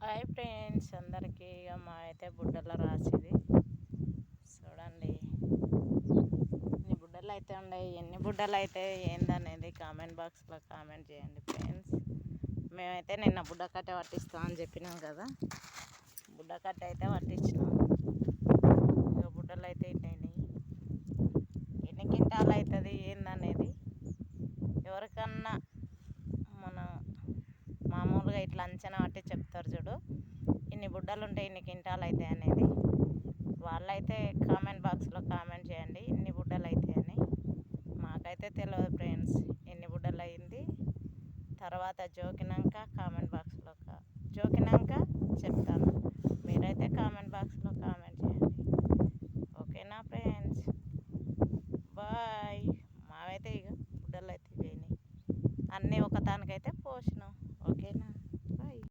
Hi friends అందరికీ. ఇక మా అయితే బుడ్డలో రాసిది చూడండి. ఎన్ని బుడ్డలు అయితే ఉన్నాయి, ఎన్ని బుడ్డలు అయితే ఏందనేది కామెంట్ బాక్స్లో కామెంట్ చేయండి ఫ్రెండ్స్. మేమైతే నిన్న బుడ్డకట్ట పట్టిస్తామని చెప్పినాం కదా, బుడ్డకట్ట అయితే పట్టించినాం. ఇక బుడ్డలు అయితే ఇట్టాయి. ఎన్ని కింటాలు అవుతుంది ఏందనేది ఎవరికన్నా మన మామూలుగా ఇట్లా అంచనా పట్టి చెప్తారు చూడు, ఇన్ని బుడ్డలు ఉంటాయి ఇన్ని కింటాలు అవుతాయి అనేది. వాళ్ళైతే